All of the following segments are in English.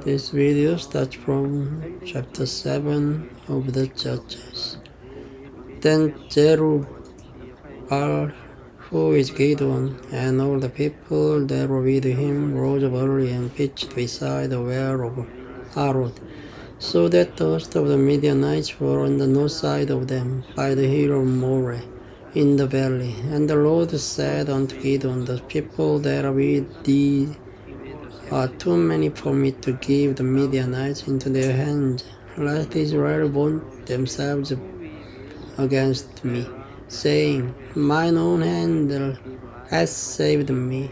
This video starts from chapter 7 of the Judges. Then Jerubbaal, who is Gideon, and all the people that were with him rose up early and pitched beside the well of Harod, so that the host of the Midianites were on the north side of them, by the hill of Moreh, in the valley. And the Lord said unto Gideon, the people that are with thee are too many for me to give the Midianites into their hands. Let Israel vaunt themselves against me, saying, Mine own hand has saved me.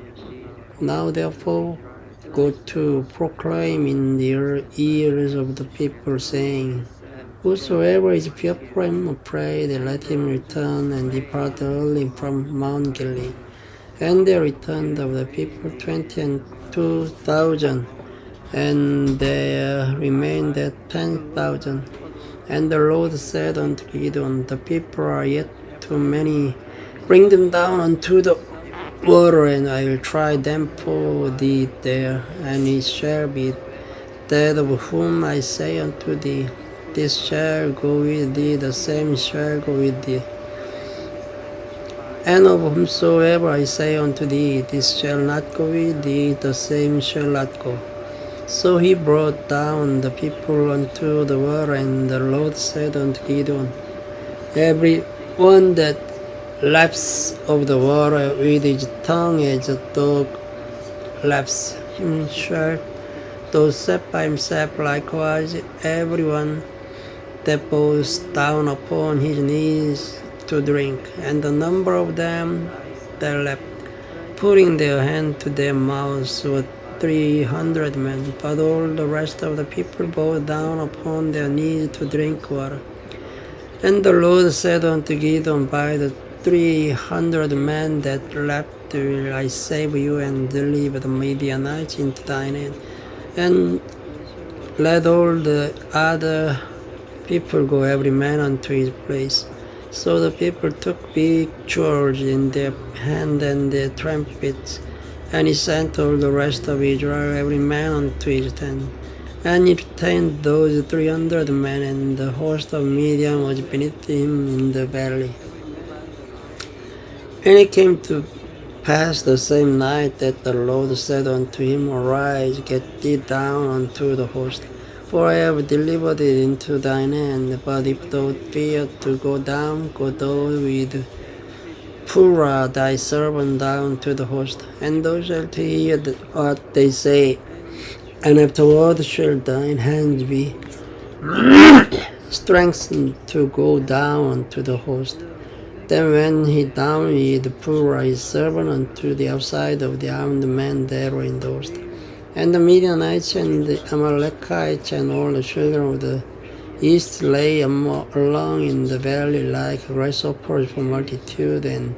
Now therefore go to proclaim in the ears of the people, saying, Whosoever is fearful and afraid, let him return and depart early from Mount Gilead. And there returned of the people 22,000, and there remained 10,000. And the Lord said unto Gideon, the people are yet too many. Bring them down unto the water, and I will try them for thee there. And it shall be that of whom I say unto thee, This shall go with thee, the same shall go with thee. And of whomsoever I say unto thee, This shall not go with thee, the same shall not go. So he brought down the people unto the water, and the Lord said unto Gideon, Every one that laps of the water with his tongue as a dog laps, him shall thou set by himself. Likewise every one that bows down upon his knees to drink. And the number of them that leapt, putting their hand to their mouths, were 300 men. But all the rest of the people bowed down upon their knees to drink water. And the Lord said unto Gideon, By the 300 men that leapt will I save you, and deliver the Midianites into thine hand. And let all the other people go, every man unto his place. So the people took victuals in their hand and their trumpets, and he sent all the rest of Israel, every man unto his tent. And he retained those 300 men, and the host of Midian was beneath him in the valley. And it came to pass the same night that the Lord said unto him, Arise, get thee down unto the host, for I have delivered it into thine hand. But if thou fear to go down, go thou with Pourra thy servant down to the host, and thou shalt hear what they say, and afterward shall thine hand be strengthened to go down unto the host. Then went he down with Pourra his servant unto the outside of the armed men that were in the host. And the Midianites and the Amalekites and all the children of the east lay along in the valley like grasshoppers for multitude, and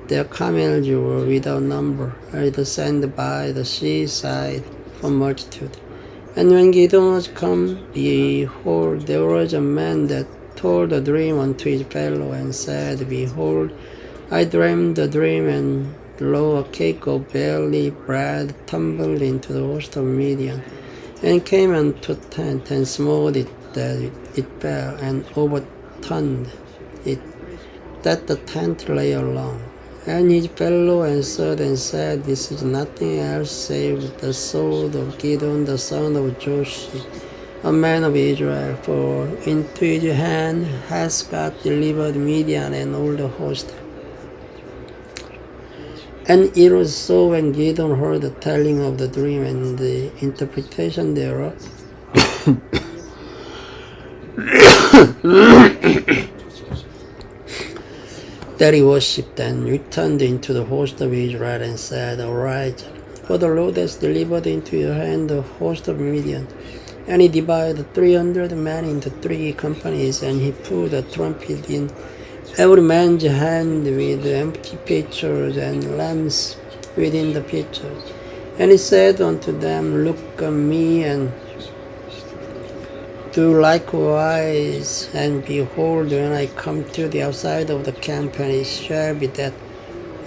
their camels were without number, as the sand by the seaside for multitude. And when Gideon was come, behold, there was a man that told a dream unto his fellow, and said, Behold, I dreamed a dream, and lo, a cake of barley bread tumbled into the host of Midian, and came unto the tent, and smote it that it fell, and overturned it, that the tent lay alone. And his fellow answered and said, This is nothing else save the sword of Gideon the son of Joshi, a man of Israel, for into his hand has God delivered Midian and all the host. And it was so, when Gideon heard the telling of the dream and the interpretation thereof, that he worshipped and returned into the host of Israel, and said, Arise, for the Lord has delivered into your hand the host of Midian. And he divided 300 men into 3 companies, and he put a trumpet in every man's hand with empty pitchers and lamps within the pitchers. And he said unto them, Look on me, and do likewise. And behold, when I come to the outside of the camp, and it shall be that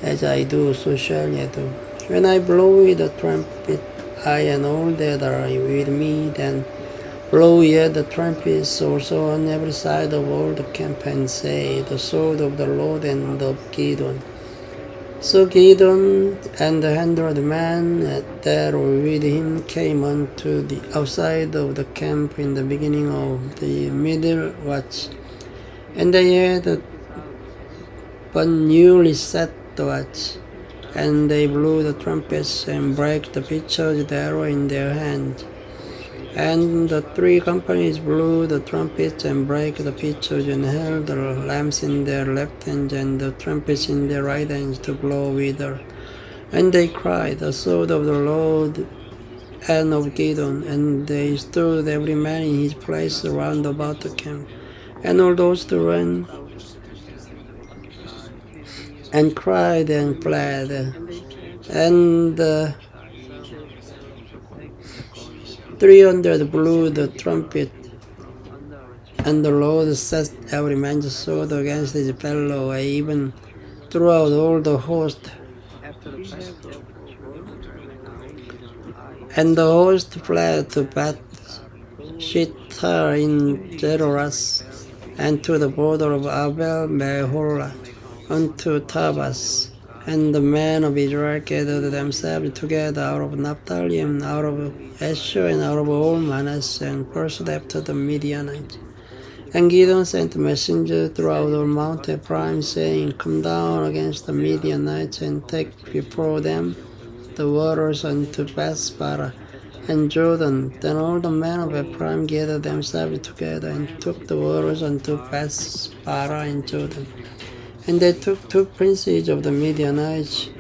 as I do, so shall ye do. When I blow with the trumpet, I and all that are with me, then blow ye the trumpets also on every side of all the camp, and say, the sword of the Lord and of Gideon. So Gideon and the 100 men that were with him came unto the outside of the camp in the beginning of the middle watch. And they had but newly set the watch. And they blew the trumpets and brake the pitchers that were in their hand. And the 3 companies blew the trumpets and brake the pitchers and held the lamps in their left hands and the trumpets in their right hands to blow with her. And they cried, the sword of the Lord and of Gideon. And they stood every man in his place round about the camp. And all those who ran and cried and fled. And 300 blew the trumpet, and the Lord set every man's sword against his fellow, even throughout all the host. And the host fled to Beth-shittah in Zeroras, and to the border of Abel-meholah, unto Tabas. And the men of Israel gathered themselves together out of Naphtali and out of Asher and out of all Manasseh, and pursued after the Midianites. And Gideon sent messengers throughout all Mount Ephraim, saying, Come down against the Midianites, and take before them the waters unto Bethsbarah and Jordan. Then all the men of Ephraim gathered themselves together, and took the waters unto Bethsbarah and Jordan. And they took 2 princes of the Midianites,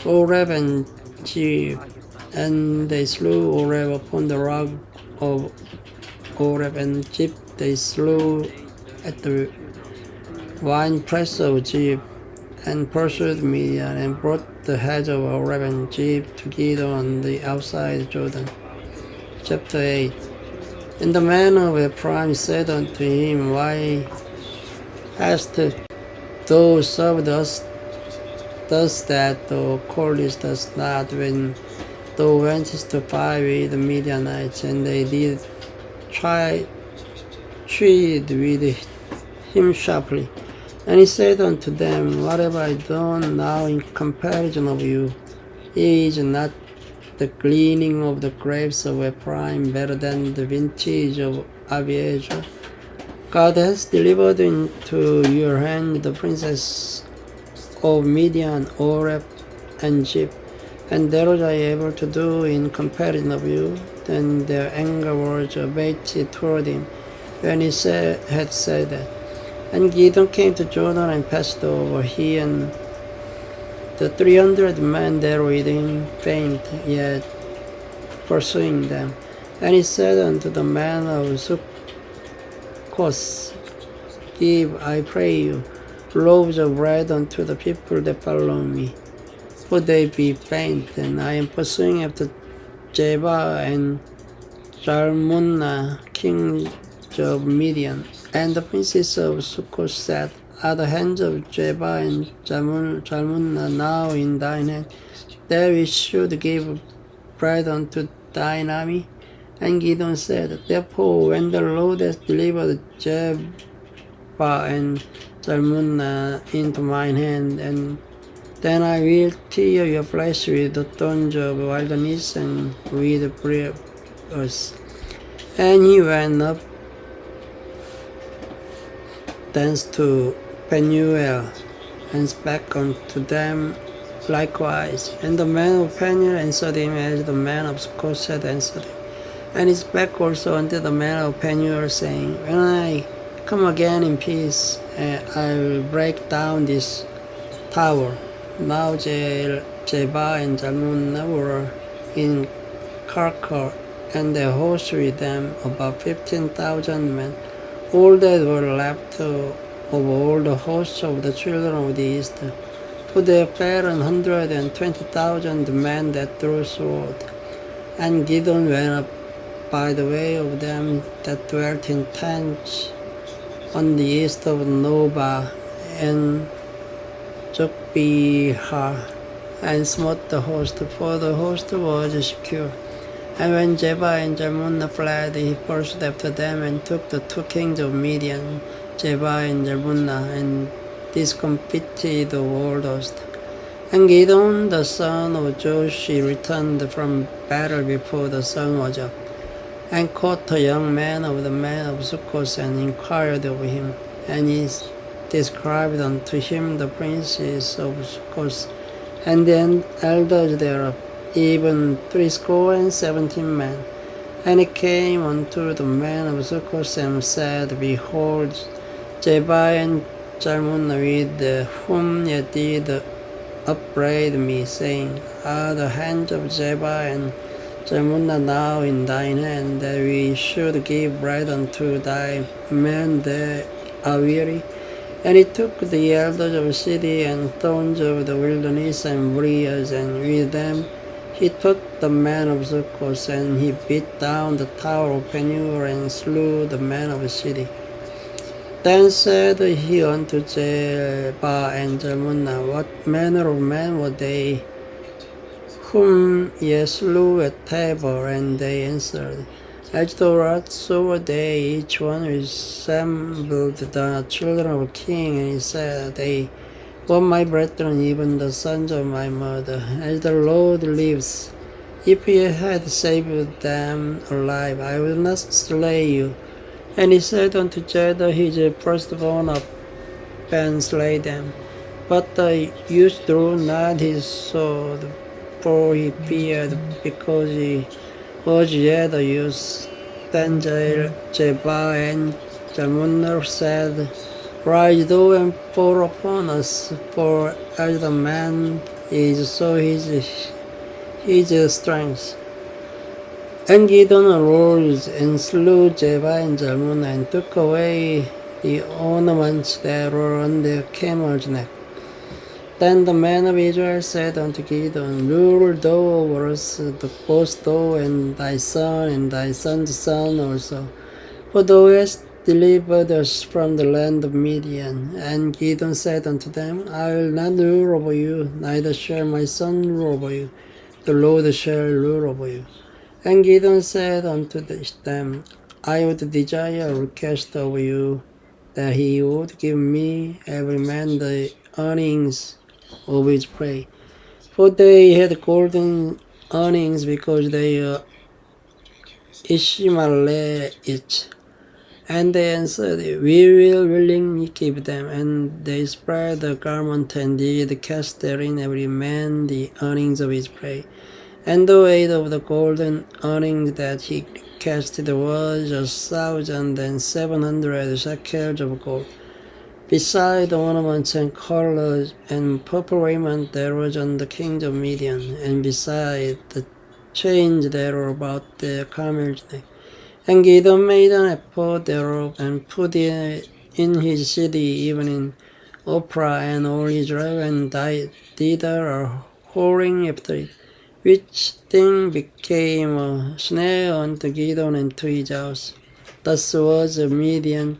Oreb and Zeeb, and they slew Oreb upon the rock of Oreb, and Zeeb they slew at the winepress of Zeeb, and pursued Midian, and brought the heads of Oreb and Zeeb to Gideon on the outside Jordan. Chapter 8. And the men of Ephraim said unto him, Why hast thou served us thus that thou callest us not when thou wentest to fight with the Midianites? And they did treat with him sharply. And he said unto them, What have I done now in comparison of you? Is not the gleaning of the grapes of Ephraim better than the vintage of Abiezer? God has delivered into your hand the princes of Midian, Oreb, and Zeeb, and that was I able to do in comparison of you. Then their anger was abated toward him when he had said that. And Gideon came to Jordan and passed over, he and the 300 men there with him, faint, yet pursuing them. And he said unto the men of Sukkoth, Give, I pray you, loaves of bread unto the people that follow me, for they be faint, and I am pursuing after Jeba and Zalmunna, kings of Midian. And the princes of Sukkoth said, Are the hands of Jeba and Zalmunna now in thine hand, that we should give bread unto thine army? And Gideon said, Therefore, when the Lord has delivered Jeba and Zalmunna into mine hand, and then I will tear your flesh with the thorns of wilderness and with briars. And he went up thence to Penuel, and spake unto them likewise. And the men of Penuel answered him as the men of Sukkoth had answered him. And he spake also unto the men of Penuel, saying, When I come again in peace, I will break down this tower. Now Jeba and Zalmunna were in Karkor, and their host with them about 15,000 men, all that were left of all the hosts of the children of the east. For there fell 120,000 men that drew sword. And Gideon went up by the way of them that dwelt in tents on the east of Nobah and Jokbihar, and smote the host, for the host was secure. And when Jeba and Jalmunna fled, he pursued after them and took the 2 kings of Midian, Jeba and Jalmunna, and discomfited the world host. And Gideon, the son of Joshi, returned from battle before the sun was up, and caught a young man of the men of Sukkot, and inquired of him. And he described unto him the princes of Sukkot, and the elders thereof, even 70 men. And he came unto the men of Sukkot and said, Behold, Jeba and Jalmunna, with whom ye did upbraid me, saying, Are the hands of Jeba and Jalmunna now in thine hand, that we should give bread unto thy men that are weary? And he took the elders of the city and thorns of the wilderness and briars, and with them he took the men of Sukkot, and he beat down the tower of Peniel and slew the men of the city. Then said he unto Jeba and Jalmunna, What manner of men were they whom ye slew at Tabor? And they answered, As thou art, so were they. Each one resembled the children of a king. And he said, They were my brethren, even the sons of my mother. As the Lord lives, if ye had saved them alive, I will not slay you. And he said unto Jeda, his firstborn up, and slay them. But the youth drew not his sword, for he feared, because he was yet a youth. Then Jeba and Jalmunna said, Rise thou and fall upon us, for as the man is, so his strength. And Gideon arose and slew Jeba and Jalmunna, and took away the ornaments that were on their camel's neck. Then the men of Israel said unto Gideon, Rule thou over us, both thou and thy son, and thy son's son also, for thou hast delivered us from the land of Midian. And Gideon said unto them, I will not rule over you, neither shall my son rule over you. The Lord shall rule over you. And Gideon said unto them, I would desire a request of you, that he would give me every man the earnings of his prey. For they had golden earnings, because they Ishmael each. And they answered, We will willingly give them. And they spread the garment, and did cast therein every man the earnings of his prey. And the weight of the golden earnings that he cast was 1,700 shekels of gold, beside the ornaments and colors and purple raiment that was on the kings of Midian, and beside the chains that were about their camel's neck. And Gideon made an ephod thereof, and put it in his city, even in Ophrah, and all Israel, and did a whoring after it, which thing became a snare unto Gideon and to his house. Thus was Midian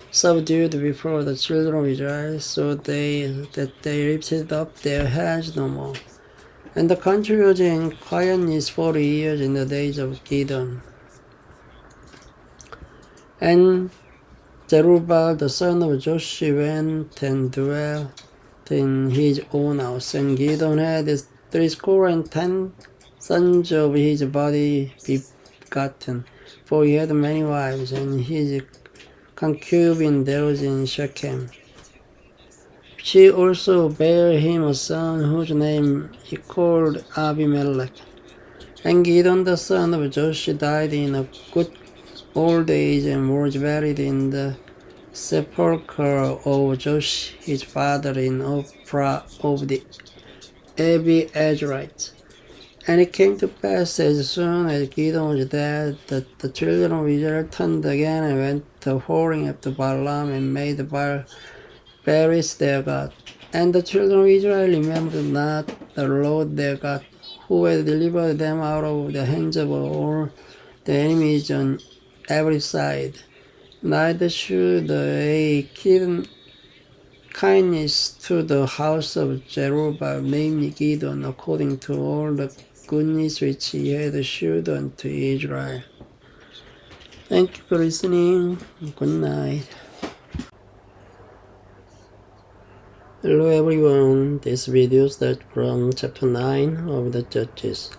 subdued before the children of Israel, so that they lifted up their heads no more. And the country was in quietness 40 years in the days of Gideon. And Zerubbabel the son of Joshi went and dwelt in his own house. And Gideon had 70 sons of his body begotten, for he had many wives, and his concubine dwelt in Shechem. She also bare him a son, whose name he called Abimelech. And Gideon the son of Joshi died in a good old age, and was buried in the sepulchre of Josh his father in Ophrah of the Abiezrites. And it came to pass, as soon as Gideon was dead, that the children of Israel turned again and went to whoring after Balaam, and made Baris their god. And the children of Israel remembered not the Lord their God, who had delivered them out of the hands of all the enemies on every side. Neither should they keep kindness to the house of Zerubbabel, namely Gideon, according to all the goodness which he had showed unto Israel. Thank you for listening. Good night. Hello everyone, this video starts from chapter 9 of the Judges.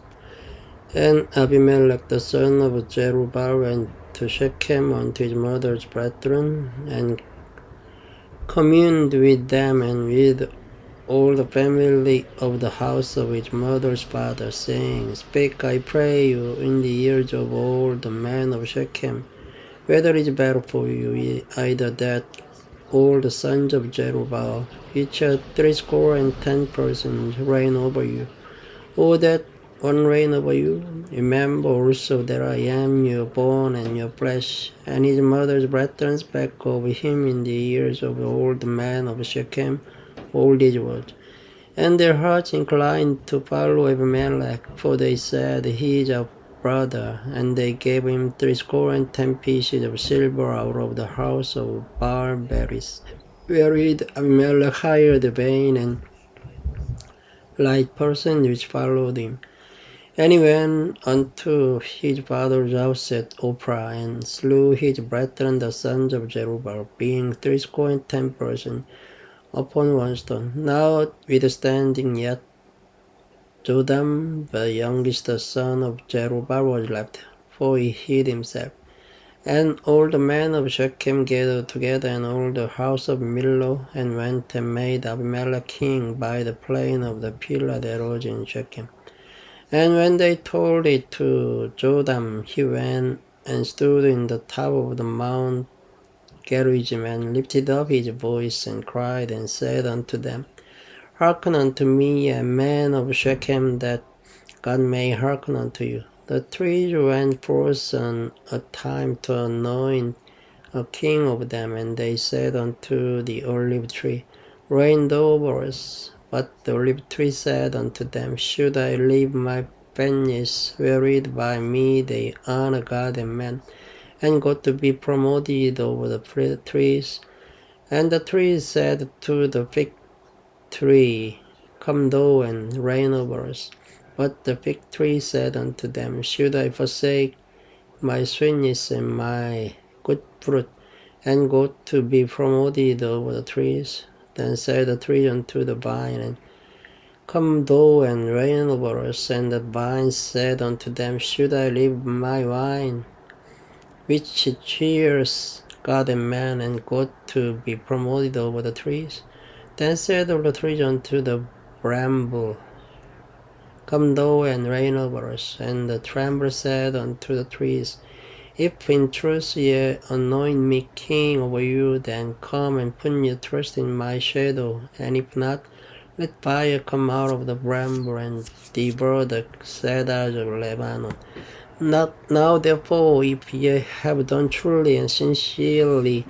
And Abimelech the son of Jerubbaal went to Shechem unto his mother's brethren, and communed with them and with all the family of the house of his mother's father, saying, Speak, I pray you, in the ears of all the men of Shechem, whether it is better for you either that all the sons of Jerubbaal, which are 70 persons, reign over you, or that one reign over you. Remember also that I am your bone and your flesh. And his mother's brethren spake of him in the ears of all the men of Shechem all these words. And their hearts inclined to follow Abimelech, for they said, He is our brother. And they gave him 70 pieces of silver out of the house of Baal-Beris, wherewith Abimelech hired the vain and light persons which followed him. And he went unto his father's house at Ophrah, and slew his brethren the sons of Jerubbaal, being 70 persons, upon one stone. Notwithstanding yet Jotham, the youngest son of Jerubbaal, was left, for he hid himself. And all the men of Shechem gathered together, and all the house of Millo, and went and made Abimelech king by the plain of the pillar that was in Shechem. And when they told it to Jotham, he went and stood in the top of the mount Gerizim, and lifted up his voice, and cried, and said unto them, Hearken unto me, ye men of Shechem, that God may hearken unto you. The trees went forth on a time to anoint a king over them, and they said unto the olive tree, Reign thou over us. But the olive tree said unto them, Should I leave my fences, wherewith by me they honor God and man, and go to be promoted over the trees? And the trees said to the fig tree, Come thou and reign over us. But the fig tree said unto them, Should I forsake my sweetness and my good fruit, and go to be promoted over the trees? Then said the tree unto the vine, and Come thou and reign over us. And the vine said unto them, Should I leave my wine, which cheers God and man, and go to be promoted over the trees? Then said all the trees unto the bramble, Come thou and reign over us. And the bramble said unto the trees, If in truth ye anoint me king over you, then come and put your trust in my shadow. And if not, let fire come out of the bramble and devour the cedars of Lebanon. Now therefore, if ye have done truly and sincerely,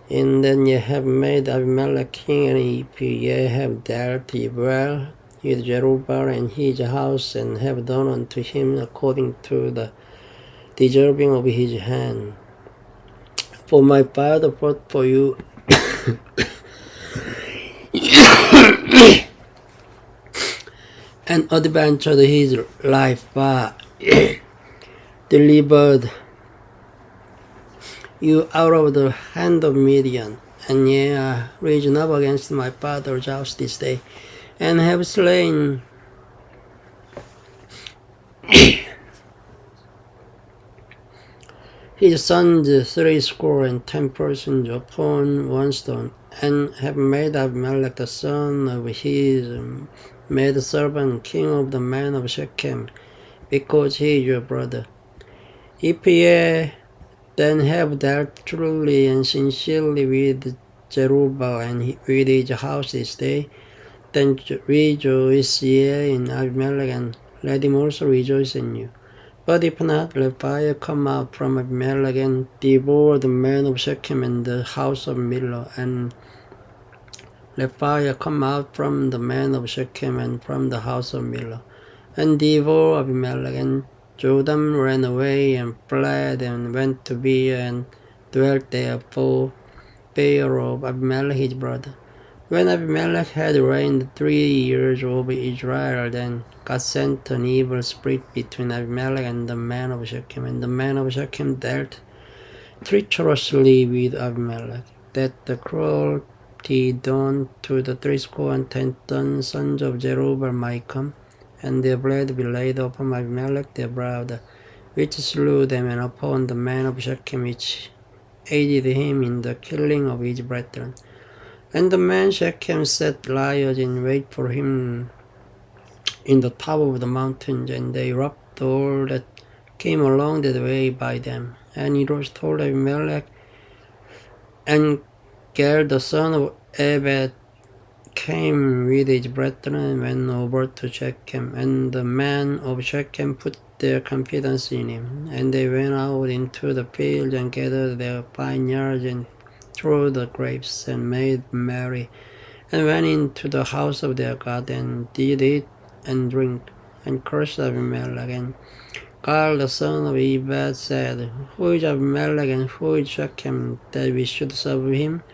and then ye have made Abimelech king, and if ye have dealt well with Jerubbaal and his house, and have done unto him according to the deserving of his hand. For my father fought for you, and adventured his life, but delivered you out of the hand of Midian. And ye are risen up against my father's house this day, and have slain his sons 70 persons upon one stone, and have made Abimelech the son of his maidservant king of the men of Shechem, because he is your brother. If ye then have dealt truly and sincerely with Jerubbaal and with his house this day, then rejoice ye in Abimelech, and let him also rejoice in you. But if not, let fire come out from Abimelech, and devour the men of Shechem and the house of Millo. And let fire come out from the men of Shechem and from the house of Millo, and devour Abimelech. And Jotham ran away and fled, and went to Beer, and dwelt there for fear of Abimelech his brother. When Abimelech had reigned 3 years over Israel, then God sent an evil spirit between Abimelech and the man of Shechem, and the man of Shechem dealt treacherously with Abimelech, that the cruelty done to the 70 sons of Jerubbaal might come, and their blood be laid upon Abimelech their brother, which slew them, and upon the man of Shechem, which aided him in the killing of his brethren. And the man Shechem set lions in wait for him in the top of the mountains, and they robbed all that came along that way by them. And it was told Abimelech, and Ger the son of Ebed came with his brethren and went over to Shechem, and the men of Shechem put their confidence in him. And they went out into the field and gathered their vineyards and threw the grapes and made merry, and went into the house of their God and did eat and drink, and cursed Abimelech. And Gal the son of Ebed said, Who is Abimelech and who is Shechem, that we should serve him?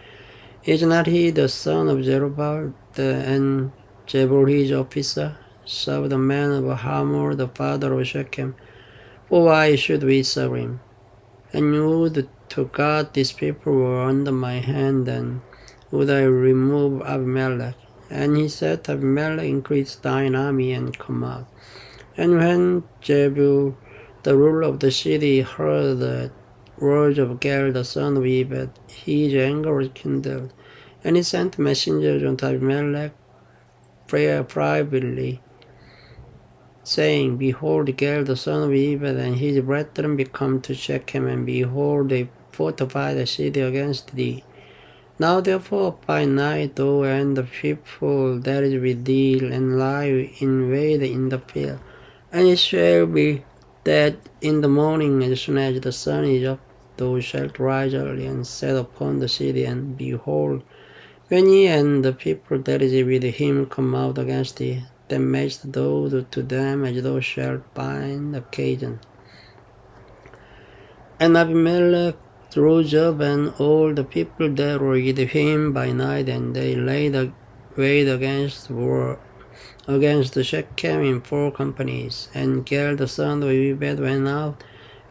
Is not he the son of Jerubbaal, and Jebul his officer? Serve the man of Hamor, the father of Shechem. For why should we serve him? And would to God these people were under my hand, then would I remove Abimelech. And he said, Abimelech, increase thine army and come out. And when Jebul, the ruler of the city, heard the words of Ger the son of Ebed, his anger was kindled, and he sent messengers unto Abimelech privately, saying, Behold, Ger the son of Ebed and his brethren be come to Shechem, and behold, they fortify the city against thee. Now therefore by night thou and the people that is with thee, and lie in wait in the field. And it shall be that in the morning, as soon as the sun is up, thou shalt rise early and set upon the city, and behold, when he and the people that is with him come out against thee, then mayest thou do to them as thou shalt find occasion. And Abimelech rose up, and all the people that were with him by night, and they laid wait against Shechem in 4 companies. And Ger the son of Ebed went out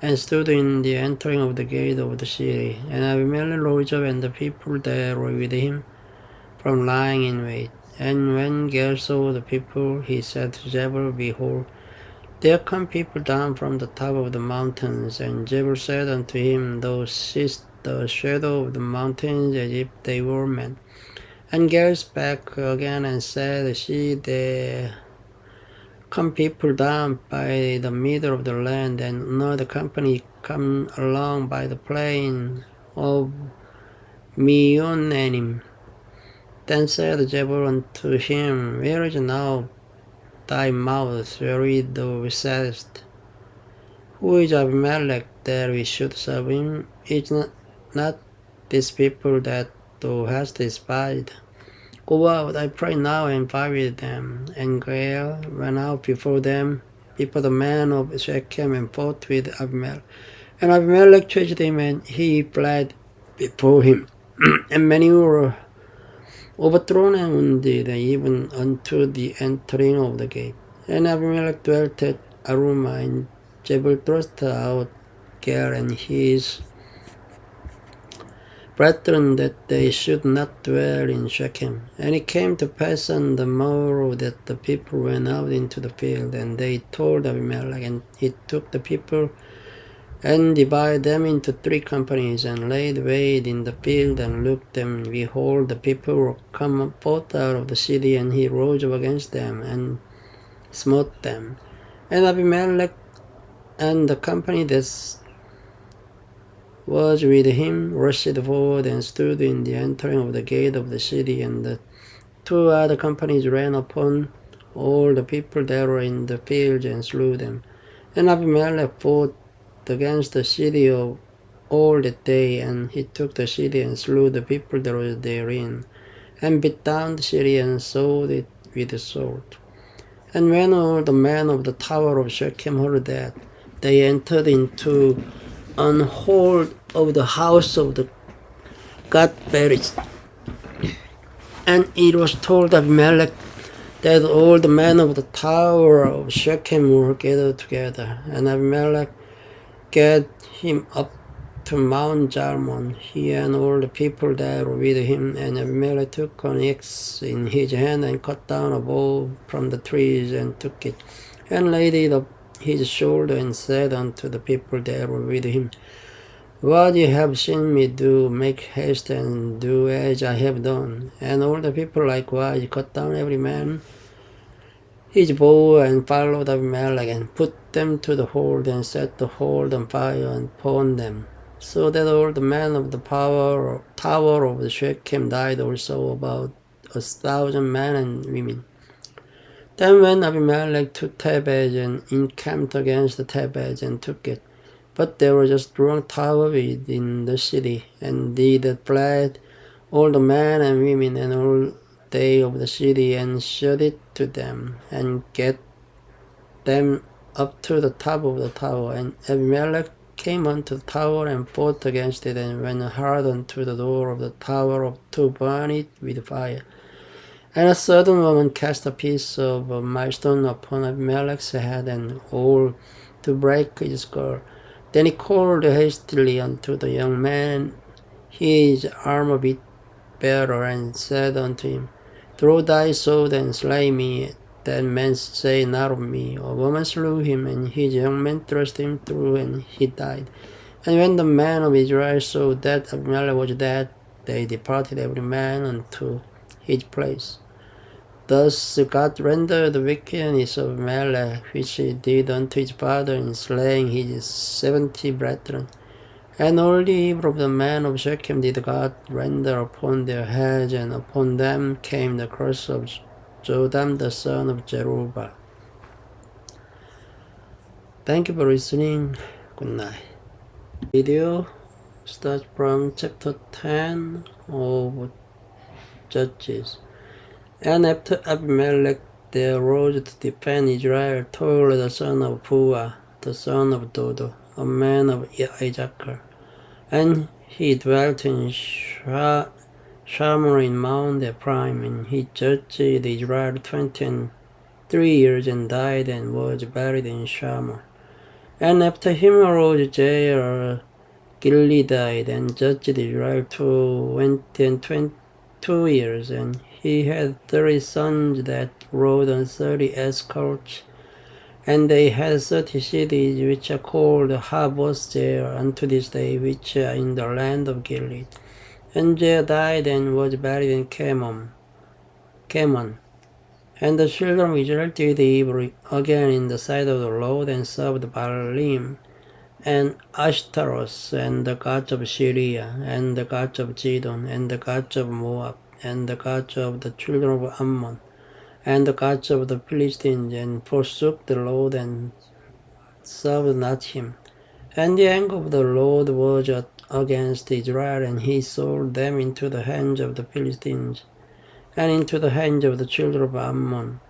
and stood in the entering of the gate of the city. And Abimelech rose up, and the people that were with him, from lying in wait. And when Ger saw the people, he said to Jebul, Behold, there come people down from the top of the mountains. And Jebul said unto him, Thou seest the shadow of the mountains as if they were men. And Ger spake again and said, See, there come people down by the middle of the land, and another company come along by the plain of Meonanim. Then said Jebul unto him, Where is now thy mouth, wherein thou saidst, Who is Abimelech, that we should serve him? Is not this people that thou hast despised? Go out, I pray now, and fight with them. And Ger went out before them, before the man of Shechem, and fought with Abimelech. And Abimelech chased him, and he fled before him. And many were overthrown and wounded, even unto the entering of the gate. And Abimelech dwelt at Arumah, and Jebul thrust out Ger and his brethren, that they should not dwell in Shechem. And it came to pass on the morrow that the people went out into the field, and they told Abimelech, and he took the people and divided them into 3 companies, and laid wait in the field, and looked them, behold, the people were come forth out of the city, and he rose up against them, and smote them. And Abimelech and the company that was with him rushed forward, and stood in the entering of the gate of the city, and the 2 other companies ran upon all the people that were in the fields, and slew them. And Abimelech fought against the city of all that day, and he took the city, and slew the people that were therein, and beat down the city, and sold it with the sword. And when all the men of the tower of Shechem heard that, they entered into an hold of the house of the God-bearers, And it was told Abimelech that all the men of the tower of Shechem were gathered together. And Abimelech get him up to Mount Jarmon, he and all the people that were with him. And Abimelech took an axe in his hand and cut down a bough from the trees and took it, and laid it up his shoulder, and said unto the people that were with him, What ye have seen me do, make haste and do as I have done. And all the people likewise cut down every man his bow, and followed Abimelech, and put them to the hold, and set the hold on fire, and pawned them. So that all the men of the tower of the Shechem died also, about 1,000 men and women. Then went Abimelech to Tebez, and encamped against the Tebez, and took it. But there was a strong tower within the city, and they that fled, all the men and women, and all they of the city, and shut it to them, and get them up to the top of the tower. And Abimelech came unto the tower, and fought against it, and went hard unto the door of the tower to burn it with fire. And a certain woman cast a piece of a milestone upon Abimelech's head, and all to break his skull. Then he called hastily unto the young man, his armor-bearer, and said unto him, Draw thy sword and slay me, that men say not of me. A woman slew him, and his young man thrust him through, and he died. And when the men of Israel saw that Abimelech was dead, they departed every man unto his place. Thus God rendered the wickedness of Abimelech, which he did unto his father, in slaying his 70 brethren. And all the evil of the men of Shechem did God render upon their heads, and upon them came the curse of Jotham the son of Jerubbaal. Thank you for listening. Good night. Video starts from chapter 10 of Judges. And after Abimelech there arose to defend Israel Tola the son of Puah, the son of Dodo, a man of Issachar. And he dwelt in Shamor in Mount Ephraim, and he judged Israel 23 years, and died, and was buried in Shamor. And after him arose Jair Gileadite, and judged Israel 22 years, and he had 30 sons that rode on 30 escorts, and they had 30 cities, which are called harbors there unto this day, which are in the land of Gilead. And Jair died, and was buried in Camon. And the children of Israel did evil again in the sight of the Lord, and served Baalim, and Ashtaroth, and the gods of Syria, and the gods of Zidon, and the gods of Moab, and the gods of the children of Ammon, and the gods of the Philistines, and forsook the Lord, and served not him. And the anger of the Lord was against Israel, and he sold them into the hands of the Philistines, and into the hands of the children of Ammon.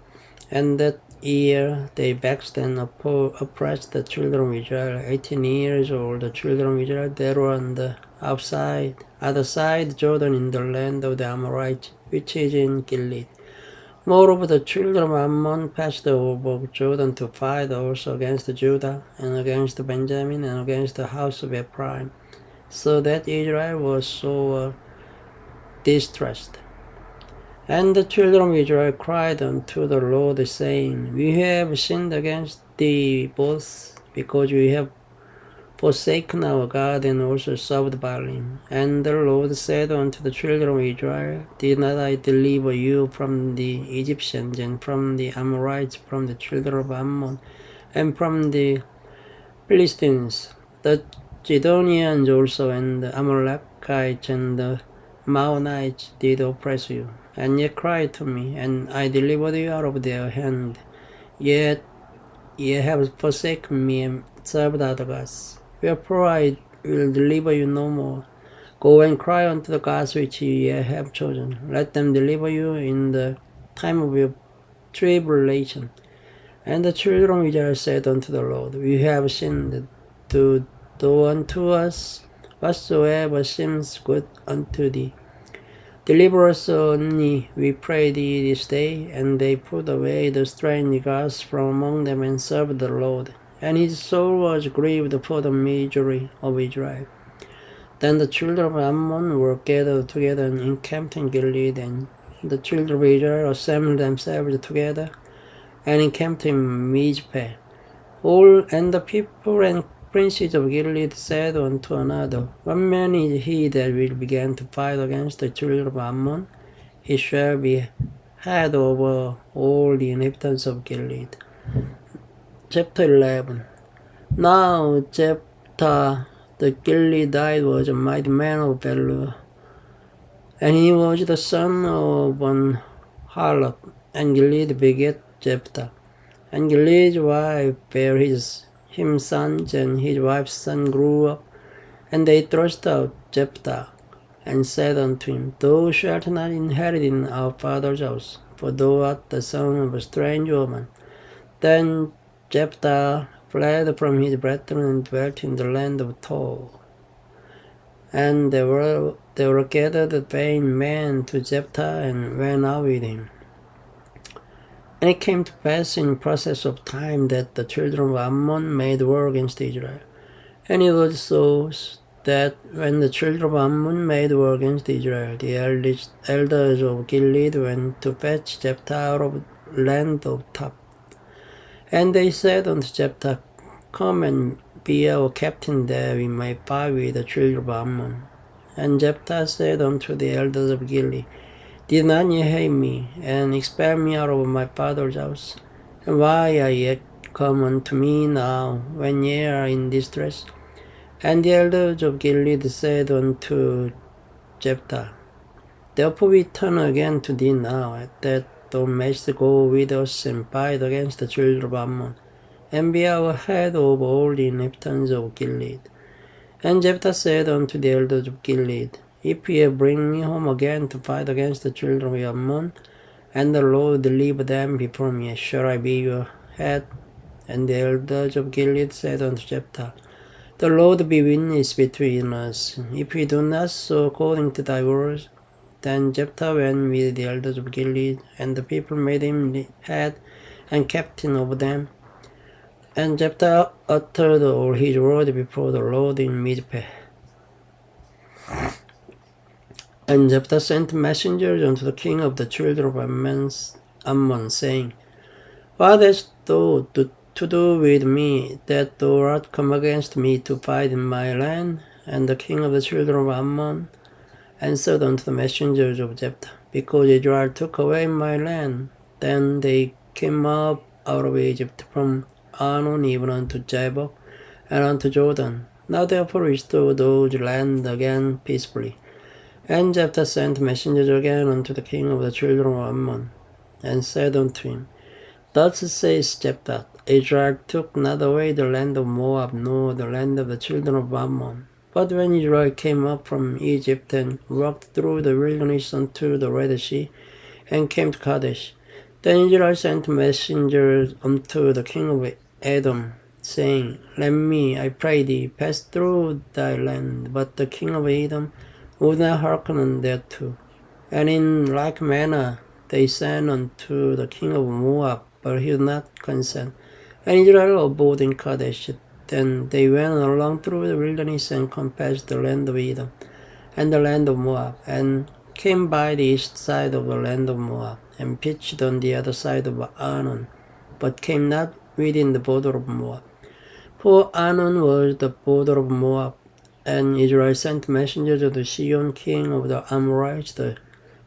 And that year they vexed and oppressed the children of Israel. 18 years old, the children of Israel, they were on the other side Jordan, in the land of the Amorites, which is in Gilead. Moreover, the children of Ammon passed over Jordan to fight also against Judah, and against Benjamin, and against the house of Ephraim, so that Israel was so distressed. And the children of Israel cried unto the Lord, saying, We have sinned against thee both, because we have forsaken our God, and also served Baalim. And the Lord said unto the children of Israel, Did not I deliver you from the Egyptians, and from the Amorites, from the children of Ammon, and from the Philistines, the Zidonians also, and the Amalekites, and the Maonites did oppress you? And ye cried to me, and I delivered you out of their hand. Yet ye have forsaken me, and served other gods. Wherefore I will deliver you no more. Go and cry unto the gods which ye have chosen. Let them deliver you in the time of your tribulation. And the children of Israel said unto the Lord, We have sinned to do unto us whatsoever seems good unto thee. Deliver us only, we pray thee this day. And they put away the strange gods from among them and served the Lord. And his soul was grieved for the misery of Israel. Then the children of Ammon were gathered together and encamped in Gilead, and the children of Israel assembled themselves together and encamped in Mizpeh. All and the people and princes of Gilead said one to another, What man is he that will begin to fight against the children of Ammon? He shall be head over all the inhabitants of Gilead. Chapter 11. Now Jephthah the Gileadite was a mighty man of valor, and he was the son of an harlot, and Gilead begat Jephthah. And Gilead's wife bare him sons, and his wife's son grew up, and they thrust out Jephthah, and said unto him, Thou shalt not inherit in our father's house, for thou art the son of a strange woman. Then Jephthah fled from his brethren and dwelt in the land of Tob. And there were gathered vain men to Jephthah and went out with him. And it came to pass in process of time that the children of Ammon made war against Israel. And it was so that when the children of Ammon made war against Israel, the elders of Gilead went to fetch Jephthah out of the land of Tob. And they said unto Jephthah, Come and be our captain, that we may fight with the children of Ammon. And Jephthah said unto the elders of Gilead, Did not ye hate me, and expel me out of my father's house? And why are ye come unto me now, when ye are in distress? And the elders of Gilead said unto Jephthah, Therefore we turn again to thee now, that thou mayst go with us and fight against the children of Ammon, and be our head over all the inhabitants of Gilead. And Jephthah said unto the elders of Gilead, If ye bring me home again to fight against the children of Ammon, and the Lord deliver them before me, shall I be your head? And the elders of Gilead said unto Jephthah, The Lord be witness between us, if we do not so according to thy words. Then Jephthah went with the elders of Gilead, and the people made him head and captain over them. And Jephthah uttered all his word before the Lord in Mizpeh. And Jephthah sent messengers unto the king of the children of Ammon, saying, What hast thou to do with me, that thou art come against me to fight in my land? And the king of the children of Ammon answered unto the messengers of Jephthah, Because Israel took away my land. Then they came up out of Egypt from Arnon even unto Jabbok, and unto Jordan. Now therefore restore those land again peacefully. And Jephthah sent messengers again unto the king of the children of Ammon, and said unto him, Thus says Jephthah, Israel took not away the land of Moab, nor the land of the children of Ammon. But when Israel came up from Egypt and walked through the wilderness unto the Red Sea, and came to Kadesh, then Israel sent messengers unto the king of Edom, saying, Let me, I pray thee, pass through thy land. But the king of Edom would not hearken thereto. And in like manner they sent unto the king of Moab, but he would not consent. And Israel abode in Kadesh. Then they went along through the wilderness and compassed the land of Edom and the land of Moab, and came by the east side of the land of Moab, and pitched on the other side of Arnon, but came not within the border of Moab. For Arnon was the border of Moab. And Israel sent messengers to Sihon, king of the Amorites, the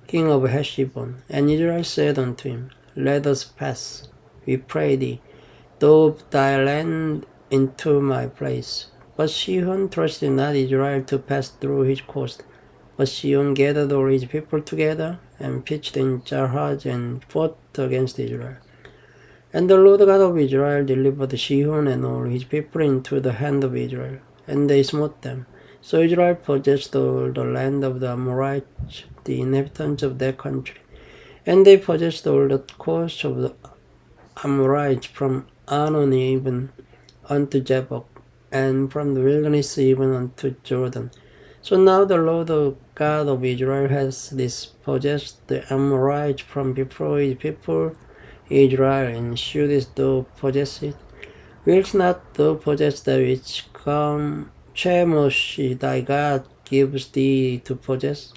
king of Heshbon. And Israel said unto him, Let us pass, we pray thee, through thy land into my place. But Sihon trusted not Israel to pass through his coast. But Sihon gathered all his people together, and pitched in Jarhaj, and fought against Israel. And the Lord God of Israel delivered Sihon and all his people into the hand of Israel, and they smote them. So Israel possessed all the land of the Amorites, the inhabitants of that country. And they possessed all the coast of the Amorites from Arnon even unto Jabbok, and from the wilderness even unto Jordan. So now the Lord God of Israel has dispossessed the Amorite from before his people Israel, and shouldest thou possess it? Wilt not thou possess that which Chemosh thy God gives thee to possess?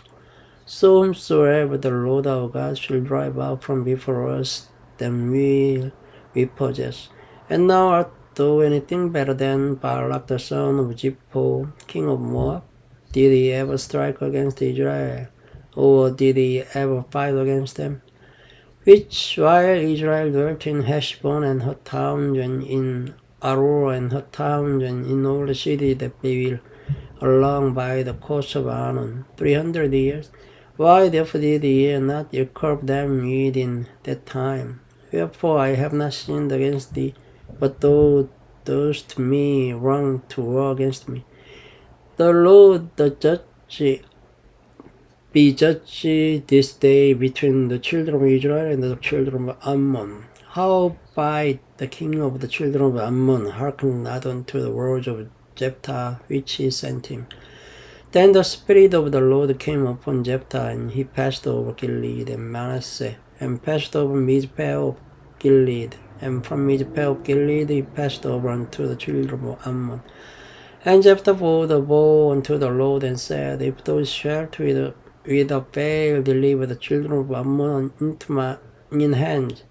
So whomsoever the Lord our God shall drive out from before us, then will we possess. And now art thou anything better than Balak the son of Zippor, king of Moab? Did he ever strike against Israel, or did he ever fight against them? Which while Israel dwelt in Heshbon and her towns, and in Aroer and her towns, and in all the cities that they will along by the coast of Arnon, 300 years. Why therefore did ye not yet curb them within that time? Wherefore I have not sinned against thee, but thou dost me wrong to war against me. The Lord the judge be judged this day between the children of Israel and the children of Ammon. Howbeit the king of the children of Ammon hearkened not unto the words of Jephthah which he sent him. Then the Spirit of the Lord came upon Jephthah, and he passed over Gilead and Manasseh, and passed over Mizpeh of Gilead, and from Mizpeh of Gilead he passed over unto the children of Ammon. And Jephthah bore the bow unto the Lord, and said, If thou shalt with a veil deliver the children of Ammon into mine hand,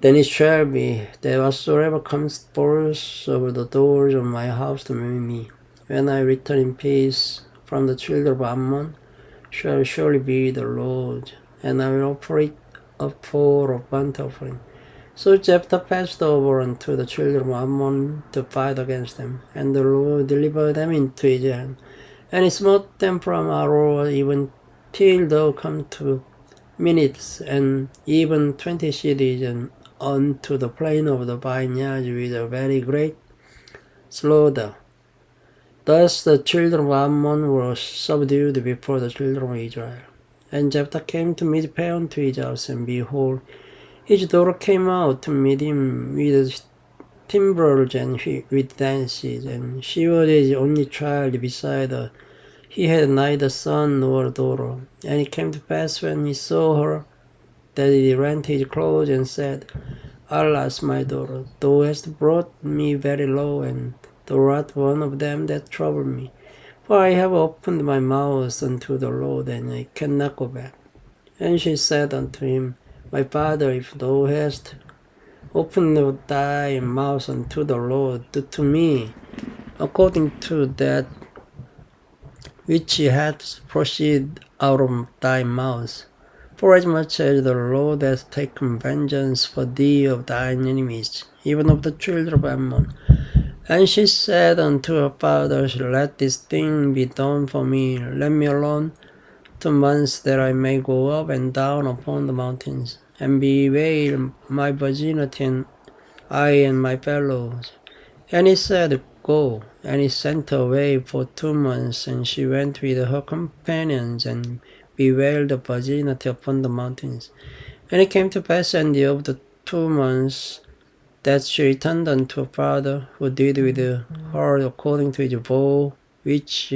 then it shall be that whatsoever comes forth of the doors of my house to me, when I return in peace from the children of Ammon, shall surely be the Lord, and I will offer it up for a burnt offering. So Jephthah passed over unto the children of Ammon to fight against them, and the Lord delivered them into his hand. And he smote them from Aroer even till thou come to minutes, and even 20 cities, and unto the plain of the vineyards with a very great slaughter. Thus the children of Ammon were subdued before the children of Israel. And Jephthah came to Mizpeh unto his house, and behold, his daughter came out to meet him with timbrels and with dances, and she was his only child beside her. He had neither son nor daughter. And it came to pass when he saw her, that he rent his clothes and said, Alas, my daughter, thou hast brought me very low, and thou art one of them that trouble me. For I have opened my mouth unto the Lord, and I cannot go back. And she said unto him, My father, if thou hast opened thy mouth unto the Lord, do to me according to that which hath proceeded out of thy mouth. Forasmuch as the Lord hath taken vengeance for thee of thine enemies, even of the children of Ammon. And she said unto her father, Let this thing be done for me. Let me alone 2 months, that I may go up and down upon the mountains, and bewail my virginity, and I and my fellows. And he said, Go. And he sent her away for 2 months, and she went with her companions, and bewailed the virginity upon the mountains. And it came to pass in the of the 2 months, that she returned unto her father, who did with her according to his vow, which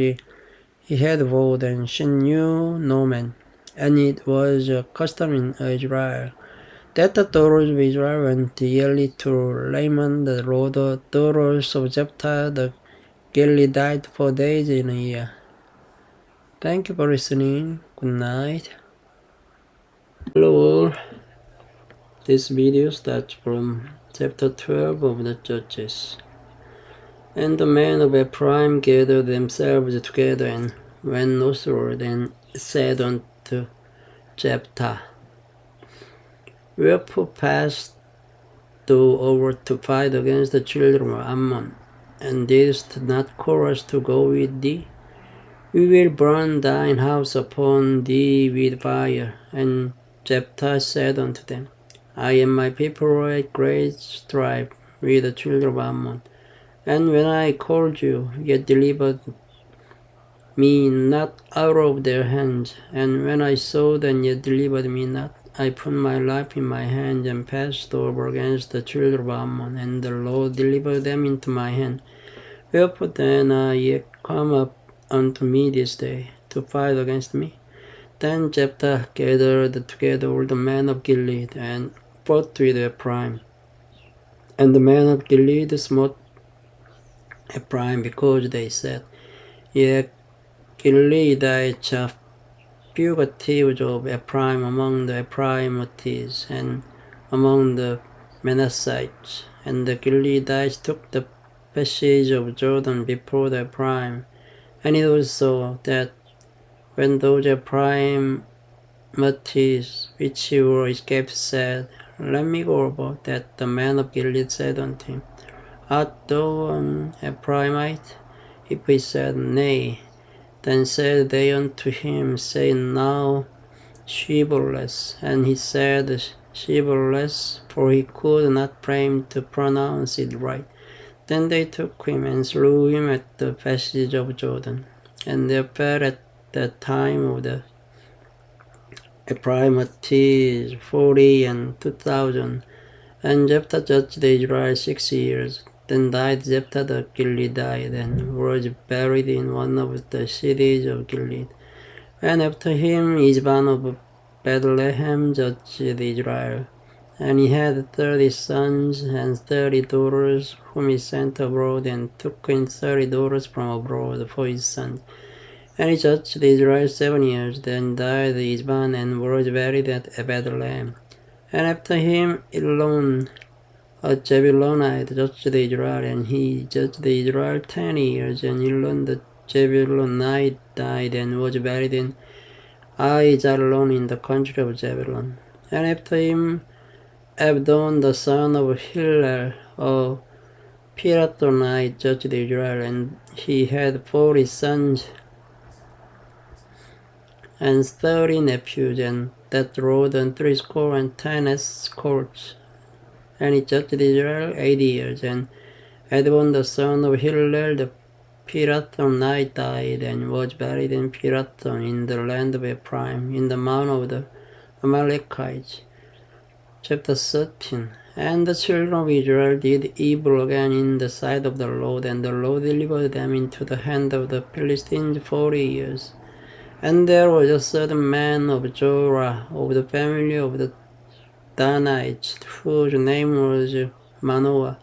he had vowed, and she knew no man. And it was a custom in Israel, that the daughters of Israel went yearly to Laman, the daughters of Jephthah the Gileadite, 4 days in a year. Thank you for listening. Good night. Hello all. This video starts from chapter 12 of the Judges. And the men of Ephraim gathered themselves together, and went northward, and said unto Jephthah, Wherefore passed thou over to fight against the children of Ammon, and didst not call us to go with thee? We will burn thine house upon thee with fire. And Jephthah said unto them, I and my people are at great strife with the children of Ammon. And when I called you, yet delivered me not out of their hands. And when I saw them, yet delivered me not. I put my life in my hand, and passed over against the children of Ammon, and the Lord delivered them into my hand. Wherefore then are ye come up unto me this day, to fight against me. Then Jephthah gathered together all the men of Gilead, and fought with Ephraim. And the men of Gilead smote Ephraim, because they said, Ye Gileadites are fugitives of Ephraim among the Ephraimites, and among the Manassites. And the Gileadites took the passage of Jordan before the Ephraim. And it was so that when those Ephraimites which were escaped said, Let me go over, that the men of Gilead said unto him, Art thou an Ephraimite? If he said, Nay, then said they unto him, Say now, Shibboleth. And he said, Shibboleth, for he could not frame to pronounce it right. Then they took him and slew him at the passage of Jordan. And there fell at that time of the Ephraimites 42,000. And Jephthah judged Israel 6 years. Then died Jephthah the Gileadite, and was buried in one of the cities of Gilead. And after him Isban of Bethlehem judged Israel. And he had 30 sons and 30 daughters, whom he sent abroad, and took in 30 daughters from abroad for his sons. And he judged Israel 7 years. Then died Isban, and was buried at Bethlehem. And after him Elon, a Jebulonite, judged Israel, and he judged Israel 10 years. And Elon the Jebulonite died, and was buried in Aizalon in the country of Zebulun. And after him Abdon the son of Hillel, a Piratonite, judged Israel, and he had 40 sons and 30 nephews, and that rode on 70 escorts. And he judged Israel 80 years. And Adon the son of Hillel the Piratonite died, and was buried in Piraton in the land of Ephraim, in the mount of the Amalekites. Chapter 13. And the children of Israel did evil again in the sight of the Lord, and the Lord delivered them into the hand of the Philistines 40 years. And there was a certain man of Zorah, of the family of the Danites, whose name was Manoah,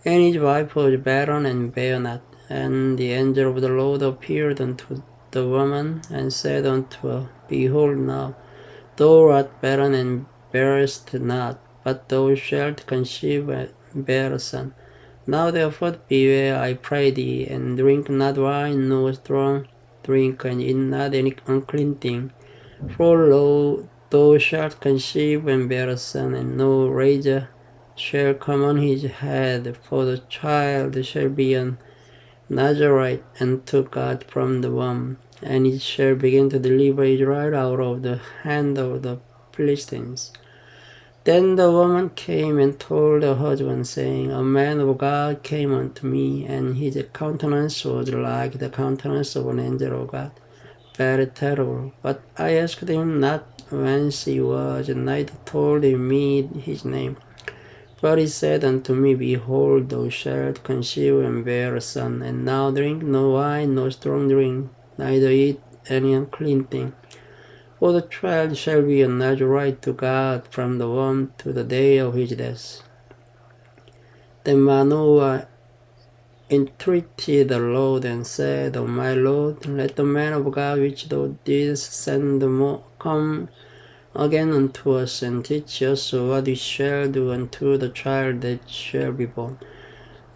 and his wife was barren and bare not. And the angel of the Lord appeared unto the woman, and said unto her, Behold now, thou art barren and bearest not, but thou shalt conceive and bear a son. Now therefore beware, I pray thee, and drink not wine nor strong drink, and eat not any unclean thing. For lo, thou shalt conceive and bear a son, and no razor shall come on his head, for the child shall be a Nazarite unto God from the womb, and it shall begin to deliver Israel out of the hand of the Philistines. Then the woman came and told her husband, saying, A man of God came unto me, and his countenance was like the countenance of an angel of God, very terrible. But I asked him not whence he was, and neither told me his name. But he said unto me, Behold, thou shalt conceive and bear a son, and now drink no wine nor strong drink, neither eat any unclean thing. For the child shall be a Nazarite to God from the womb to the day of his death. Then Manoah entreated the Lord, and said, O my Lord, let the man of God which thou didst send come again unto us, and teach us what we shall do unto the child that shall be born.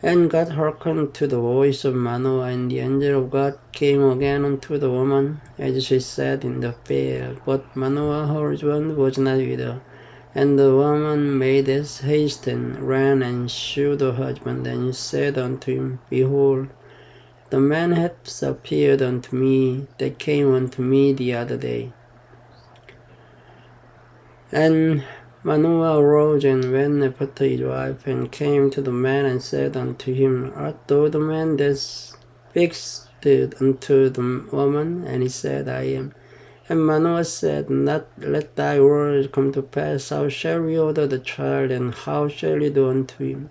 And God hearkened to the voice of Manoah, and the angel of God came again unto the woman, as she sat in the field. But Manoah her husband was not with her. And the woman made haste, and ran and shewed her husband, and said unto him, Behold, the man hath appeared unto me that came unto me the other day. And Manoah arose and went after his wife, and came to the man, and said unto him, Art thou the man that speakest unto the woman? And he said, I am. And Manoah said, Not let thy words come to pass. How shall we order the child, and how shall we do unto him?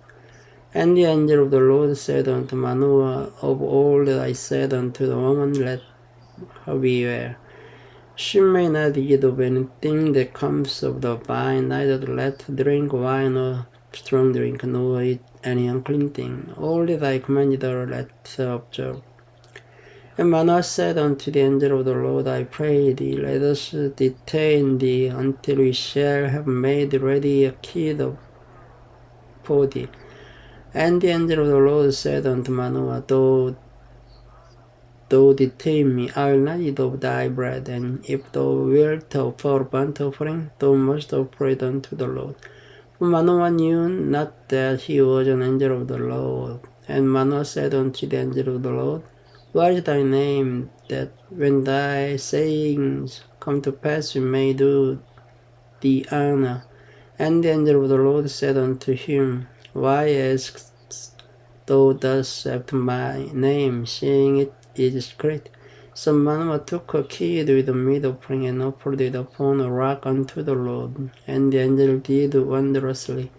And the angel of the Lord said unto Manoah, Of all that I said unto the woman, let her beware. She may not eat of anything that comes of the vine, neither let her drink wine or strong drink, nor eat any unclean thing. All that I commanded her, let her observe. And Manoah said unto the angel of the Lord, I pray thee, let us detain thee until we shall have made ready a kid for thee. And the angel of the Lord said unto Manoah, Thou detain me, I will not eat of thy bread, and if thou wilt offer burnt offering, thou must offer it unto the Lord. For Manoah knew not that he was an angel of the Lord. And Manoah said unto the angel of the Lord, What is thy name, that when thy sayings come to pass we may do thee honor? And the angel of the Lord said unto him, Why askest thou thus after my name, seeing it is great? So Manoah took a kid with a meat offering and offered it upon a rock unto the Lord. And the angel did wondrously.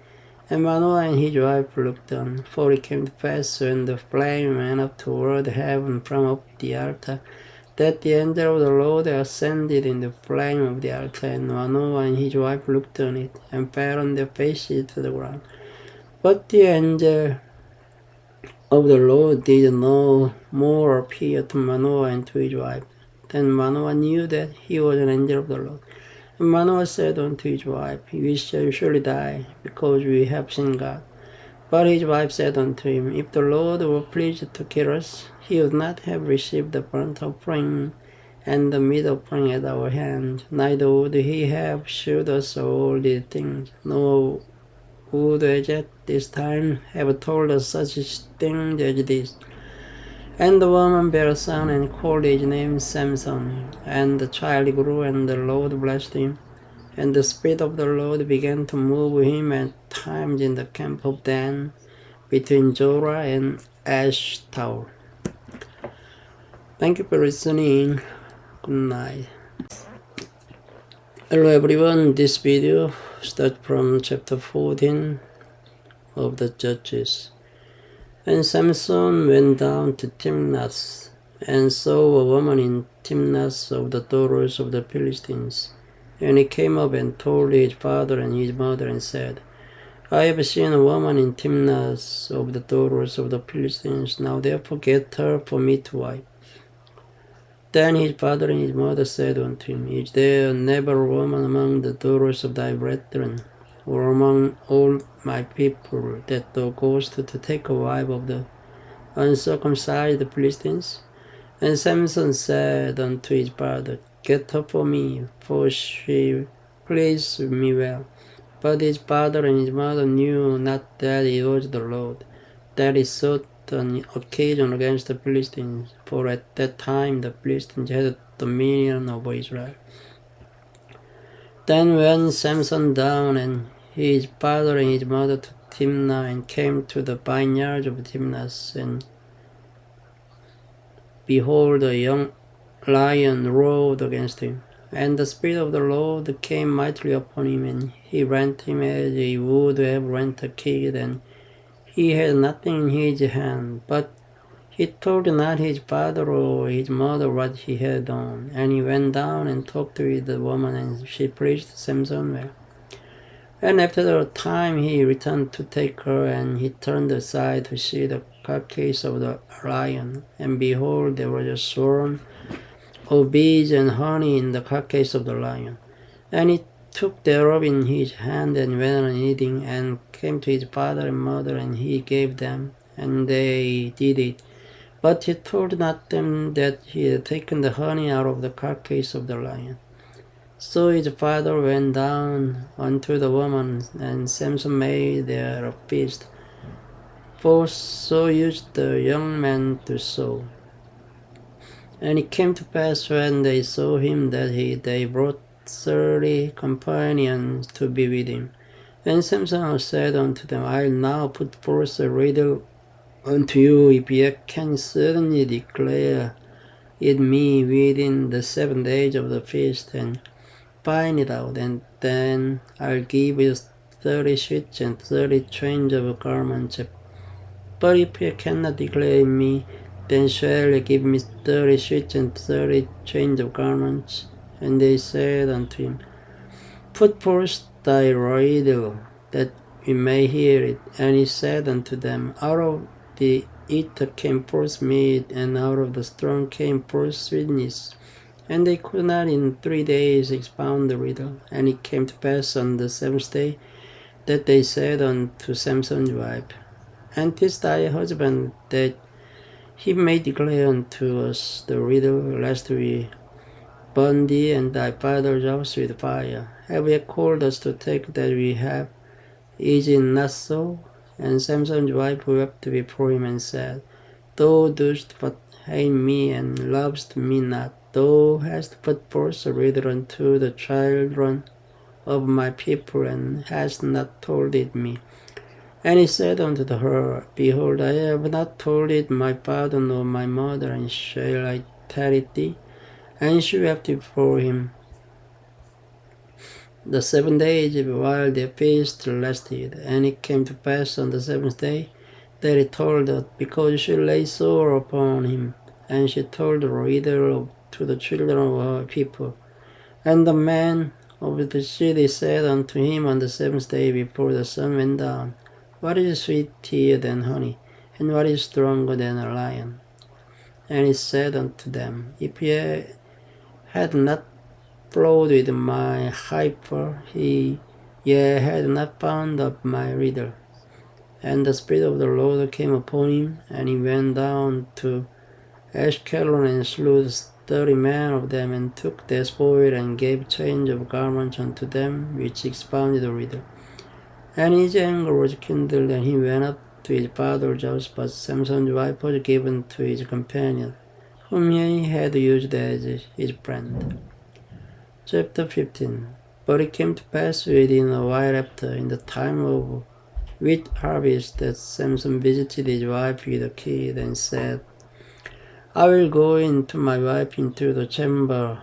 And Manoah and his wife looked on, for it came to pass when the flame went up toward heaven from up the altar, that the angel of the Lord ascended in the flame of the altar, and Manoah and his wife looked on it, and fell on their faces to the ground. But the angel of the Lord did no more appear to Manoah and to his wife. Then Manoah knew that he was an angel of the Lord. And Manoah said unto his wife, We shall surely die, because we have seen God. But his wife said unto him, If the Lord were pleased to kill us, he would not have received the burnt offering and the meat offering at our hand, neither would he have shewed us all these things, nor would at this time have told us such things as this. And the woman bare a son, and called his name Samson. And the child grew, and the Lord blessed him. And the Spirit of the Lord began to move him at times in the camp of Dan, between Zorah and Eshtaol. Thank you for listening. Good night. Hello everyone, this video starts from chapter 14 of the Judges. And Samson went down to Timnath, and saw a woman in Timnath of the daughters of the Philistines. And he came up and told his father and his mother, and said, I have seen a woman in Timnath of the daughters of the Philistines. Now therefore get her for me to wife. Then his father and his mother said unto him, Is there never a woman among the daughters of thy brethren, or among all my people, that thou goest to take a wife of the uncircumcised Philistines? And Samson said unto his father, Get her for me, for she pleased me well. But his father and his mother knew not that it was the Lord, that he sought an occasion against the Philistines, for at that time the Philistines had dominion over Israel. Then went Samson down, and his father and his mother, to Timnah, and came to the vineyards of Timnath, and behold, a young lion roared against him. And the Spirit of the Lord came mightily upon him, and he rent him as he would have rent a kid, and he had nothing in his hand. But he told not his father or his mother what he had done. And he went down and talked with the woman, and she pleased Samson well. And after a time he returned to take her, and he turned aside to see the carcass of the lion. And behold, there was a swarm of bees and honey in the carcass of the lion. And he took thereof in his hand, and went on eating, and came to his father and mother, and he gave them, and they did eat. But he told not them that he had taken the honey out of the carcass of the lion. So his father went down unto the woman, and Samson made there a feast, for so used the young men to sow. And it came to pass, when they saw him, that they brought 30 companions to be with him. And Samson said unto them, I will now put forth a riddle unto you, if ye can certainly declare it me within the 7 days of the feast, and find it out, and then I'll give you 30 sheets and 30 change of garments. But if you cannot declare me, then shall you give me 30 sheets and 30 change of garments? And they said unto him, Put forth thy riddle, that we may hear it. And he said unto them, Out of the eater came forth meat, and out of the strong came forth sweetness. And they could not in 3 days expound the riddle. And it came to pass on the seventh day, that they said unto Samson's wife, Tis thy husband, that he may declare unto us the riddle, lest we burn thee and thy father's house with fire. Have ye called us to take that we have? Is it not so? And Samson's wife wept before him and said, Thou dost but hate me, and lovest me not. Thou hast put forth a riddle unto the children of my people, and hast not told it me. And he said unto her, Behold, I have not told it my father nor my mother, and shall I tell it thee? And she wept before him the 7 days while their feast lasted. And it came to pass on the seventh day that he told her, because she lay sore upon him. And she told the riddle to the children of her people. And the man of the city said unto him on the seventh day before the sun went down, What is sweeter than honey, and what is stronger than a lion? And he said unto them, If ye had not flowed with my heifer, ye had not found up my riddle. And the Spirit of the Lord came upon him, and he went down to Ashkelon and slew 30 men of them, and took their spoil, and gave change of garments unto them, which expounded the riddle. And his anger was kindled, and he went up to his father's house, but Samson's wife was given to his companion, whom he had used as his friend. Chapter 15. But it came to pass within a while after, in the time of wheat harvest, that Samson visited his wife with a kid, and said, I will go in to my wife into the chamber.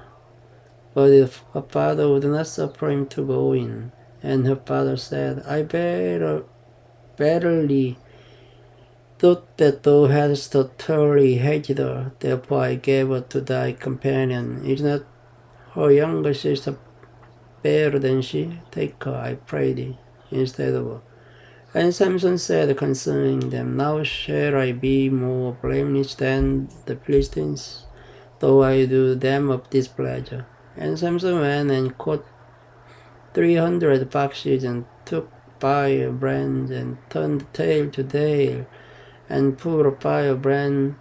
But if her father would not suffer him to go in, and her father said, I verily thought that thou hadst thoroughly hated her, therefore I gave her to thy companion. Is not her younger sister better than she? Take her, I pray thee, instead of her. And Samson said concerning them, Now shall I be more blameless than the Philistines, though I do them of displeasure. And Samson went and caught 300 foxes, and took firebrands, and turned tail to tail, and put a firebrand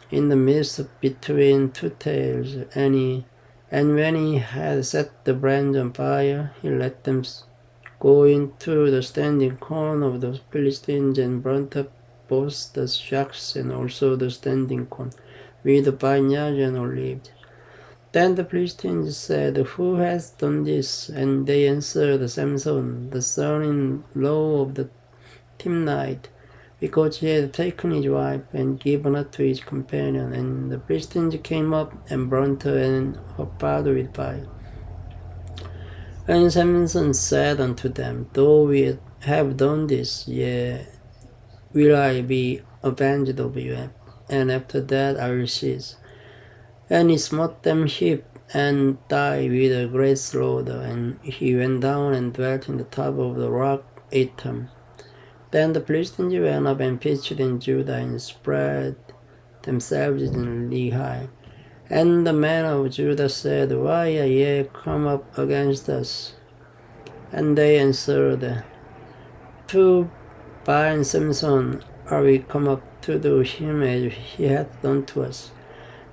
in the midst between two tails. And when he had set the brands on fire, he let them go into the standing corn of the Philistines, and burnt up both the shocks and also the standing corn, with the vineyards and olives. Then the Philistines said, Who has done this? And they answered, Samson, the son-in-law of the Timnite, because he had taken his wife and given her to his companion. And the Philistines came up and burnt her and her father with fire. And Samson said unto them, Though we have done this, yet will I be avenged of you, and after that I will cease. And he smote them hip and died with a great slaughter, and he went down and dwelt in the top of the rock Etam. Then the Philistines went up and pitched in Judah, and spread themselves in Lehi. And the men of Judah said, Why are ye come up against us? And they answered, To bind Samson are we come up to do him as he hath done to us.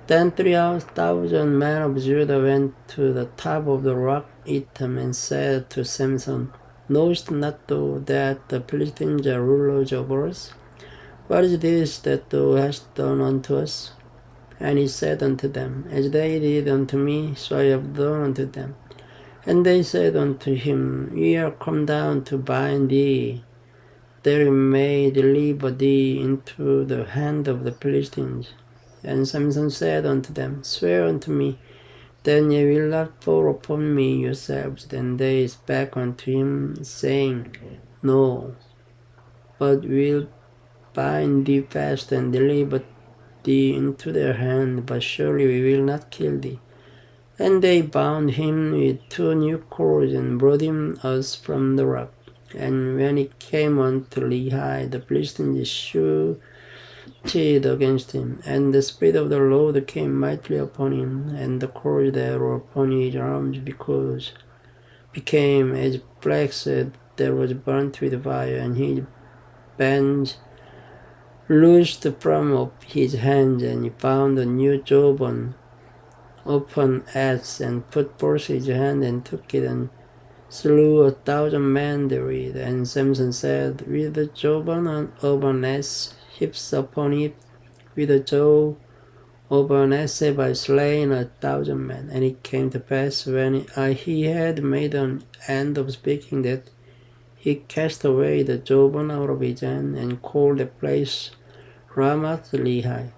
Then 3,000 men of Judah went to the top of the rock Etam, and said to Samson, Knowest not thou that the Philistines are rulers over us? What is this that thou hast done unto us? And he said unto them, As they did unto me, so I have done unto them. And they said unto him, We are come down to bind thee, that we may deliver thee into the hand of the Philistines. And Samson said unto them, Swear unto me, then ye will not fall upon me yourselves. Then they spake unto him, saying, No, but will bind thee fast and deliver thee into their hand, but surely we will not kill thee. And they bound him with 2 new cords and brought him us from the rock. And when it came unto Lehi, the Philistines shouted against him, and the Spirit of the Lord came mightily upon him, and the cords that were upon his arms became as flax that was burnt with fire, and his bands loosed from off his hands, and he found a new jawbone upon ass, and put forth his hand and took it, and slew 1,000 men therewith. And Samson said, with the jawbone of an ass, hips upon it, with the jaw of an ass have I slain 1,000 men. And it came to pass, when he had made an end of speaking, that he cast away the jawbone out of his hand, and called the place Ramath Lehi.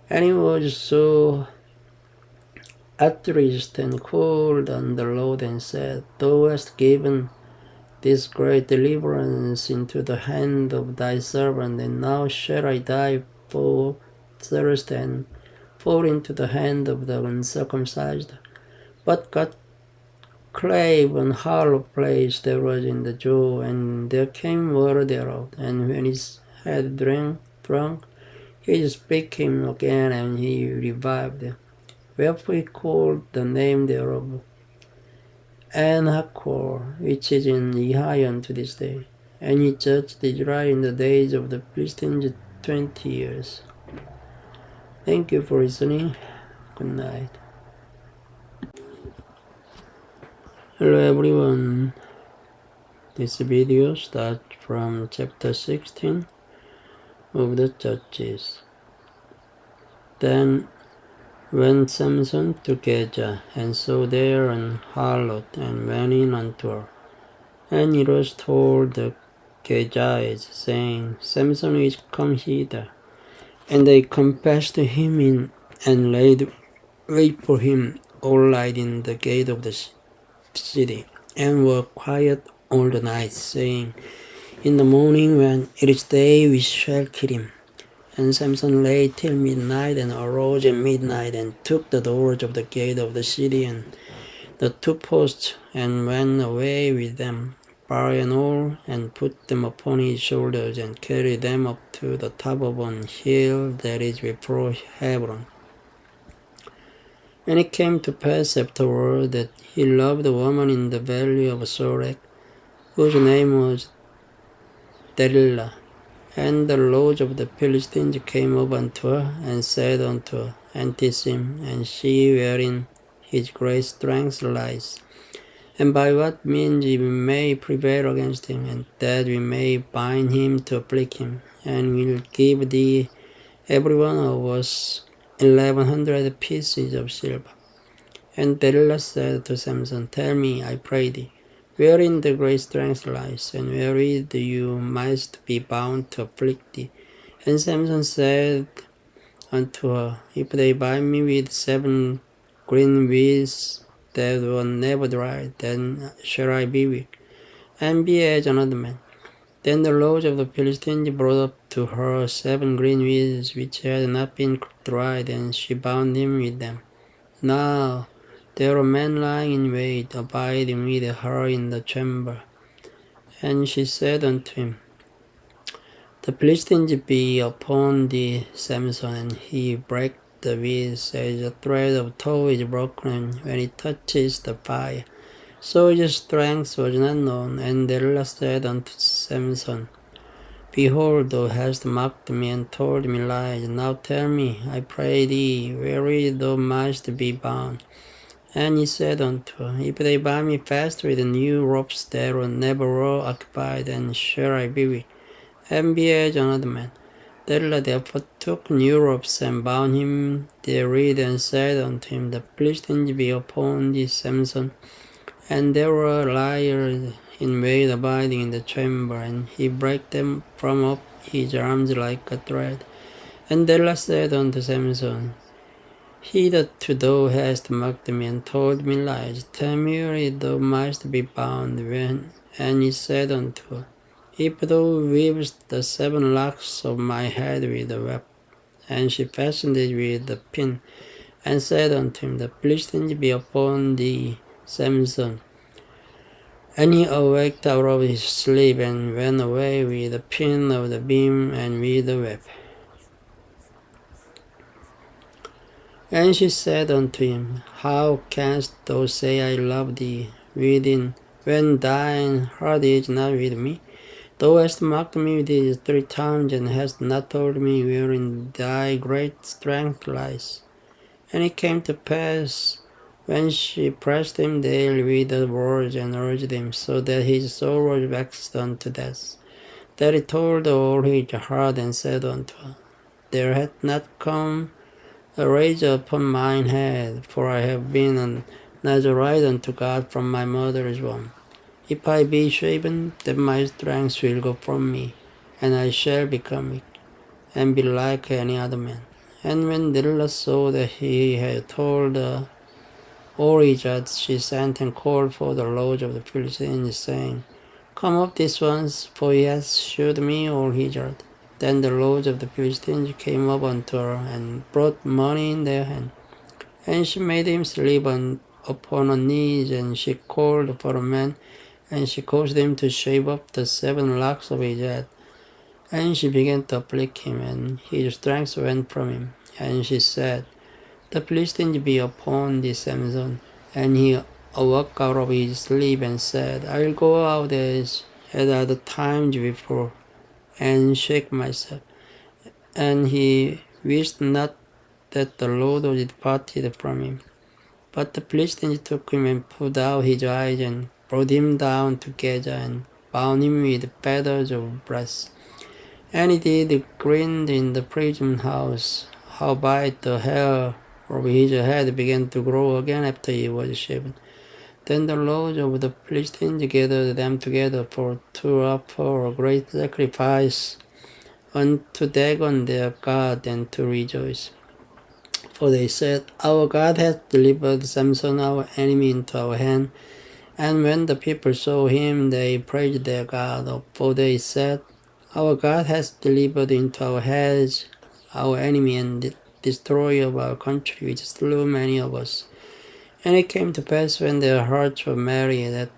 And he was so outraged and called on the Lord and said, Thou hast given this great deliverance into the hand of thy servant, and now shall I die for thirst and fall into the hand of the uncircumcised. But God clave an hollow place that was in the jaw, and there came water thereof. And when he had drunk, he spake him again, and he revived. Wherefore he called the name thereof Anhakor, which is in Lehi unto this day. And he judged Israel in the days of the Philistines 20 years. Thank you for listening. Good night. Hello everyone. This video starts from chapter 16 of the Judges. Then went Samson to Gaza, and saw there an harlot, and went in unto her. And it was told the Gazites, saying, Samson is come hither. And they compassed him in, and laid wait for him all night in the gate of the city, and were quiet all the night, saying, In the morning, when it is day, we shall kill him. And Samson lay till midnight, and arose at midnight, and took the doors of the gate of the city, and the 2 posts, and went away with them, bar and all, and put them upon his shoulders, and carried them up to the top of an hill that is before Hebron. And it came to pass afterward that he loved a woman in the valley of Sorek, whose name was Delilah. And the lords of the Philistines came up unto her, and said unto her, Entice him, and see wherein his great strength lies, and by what means we may prevail against him, and that we may bind him to afflict him, and will give thee every one of us 1,100 pieces of silver. And Delilah said to Samson, Tell me, I pray thee, wherein the great strength lies, and wherewith you mightst be bound to afflict thee. And Samson said unto her, If they bind me with 7 green weeds that were never dried, then shall I be weak, and be as another man. Then the lords of the Philistines brought up to her 7 green weeds which had not been dried, and she bound him with them. Now there were men lying in wait, abiding with her in the chamber. And she said unto him, The Philistines be upon thee, Samson. And he brake the weeds as a thread of tow is broken when it touches the fire. So his strength was not known. And Delilah said unto Samson, Behold, thou hast mocked me and told me lies. Now tell me, I pray thee, wherewith thou mightst be bound. And he said unto her, If they bind me fast with new ropes that were never were occupied, then shall I be weak, and be as another man. Delilah therefore took new ropes, and bound him therewith, and said unto him, The Philistines be upon thee, Samson. And there were liars in wait abiding in the chamber, and he brake them from off his arms like a thread. And Delilah said unto Samson, Hitherto thou hast mocked me and told me lies. Tell me where thou mightst be bound. And he said unto her, If thou weavest the 7 locks of my head with a web, and she fastened it with a pin, and said unto him, the Philistines be upon thee, Samson. And he awaked out of his sleep, and went away with the pin of the beam and with the web. And she said unto him, how canst thou say, I love thee, when thine heart is not with me? Thou hast mocked me these 3 times, and hast not told me wherein thy great strength lies. And it came to pass, when she pressed him daily with the words, and urged him, so that his soul was vexed unto death, that he told all his heart, and said unto her, there hath not come a razor upon mine head, for I have been a Nazarite unto God from my mother's womb. If I be shaven, then my strength will go from me, and I shall become weak, and be like any other man. And when Delilah saw that he had told all his heart, she sent and called for the lords of the Philistines, saying, come up this once, for he hath shewed me all his heart. Then the lords of the Philistines came up unto her, and brought money in their hand. And she made him sleep upon her knees, and she called for a man, and she caused him to shave up the 7 locks of his head. And she began to afflict him, and his strength went from him. And she said, the Philistines be upon thee, Samson. And he awoke out of his sleep, and said, I will go out as at other times before, and shake myself. And he wished not that the Lord was departed from him. But the Philistines took him, and put out his eyes, and brought him down to Gaza, and bound him with fetters of brass. And he did grind in the prison house, howbeit the hair of his head began to grow again after he was shaven. Then the lords of the Philistines gathered them together to offer a great sacrifice unto Dagon their God, and to rejoice. For they said, our God hath delivered Samson our enemy into our hand. And when the people saw him, they praised their God. For they said, our God hath delivered into our hands our enemy, and the destroyer of our country, which slew many of us. And it came to pass, when their hearts were merry, that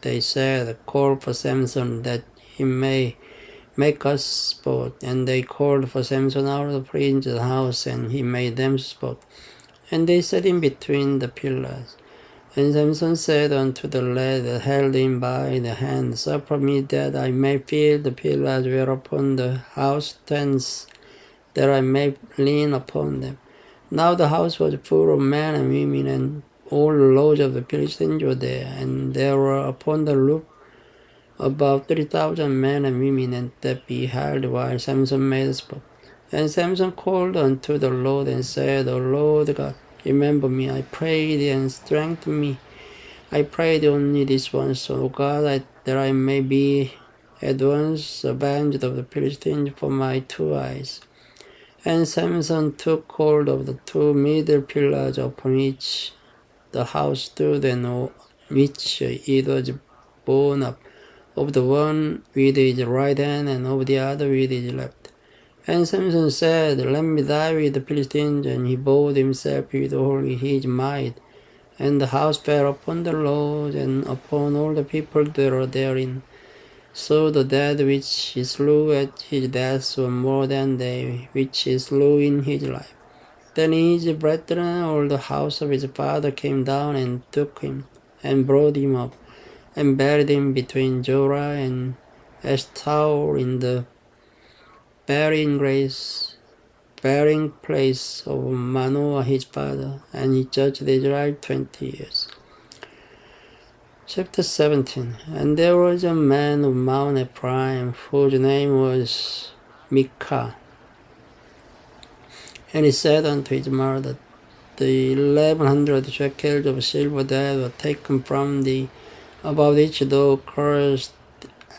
they said, call for Samson, that he may make us sport. And they called for Samson out of the prison's house, and he made them sport. And they set him between the pillars. And Samson said unto the lad that held him by the hand, suffer me that I may feel the pillars whereupon the house stands, that I may lean upon them. Now the house was full of men and women, and all the lords of the Philistines were there. And there were upon the roof about 3,000 men and women, and that beheld while Samson made sport. And Samson called unto the Lord, and said, O Lord God, remember me, I pray thee, and strengthen me. I pray thee only this once, O God, that I may be at once avenged of the Philistines for my 2 eyes. And Samson took hold of the 2 middle pillars upon which the house stood, and on which it was borne up, of the one with his right hand, and of the other with his left. And Samson said, let me die with the Philistines. And he bowed himself with all his might. And the house fell upon the Lord, and upon all the people that were therein. So the dead which he slew at his death were more than they which he slew in his life. Then his brethren, all the house of his father, came down, and took him, and brought him up, and buried him between Jorah and Eshtaol in the burying place of Manoah his father, and he judged Israel 20 years. Chapter 17. And there was a man of Mount Ephraim, whose name was Micah. And he said unto his mother, the 1,100 shekels of silver that were taken from thee, about which thou cursed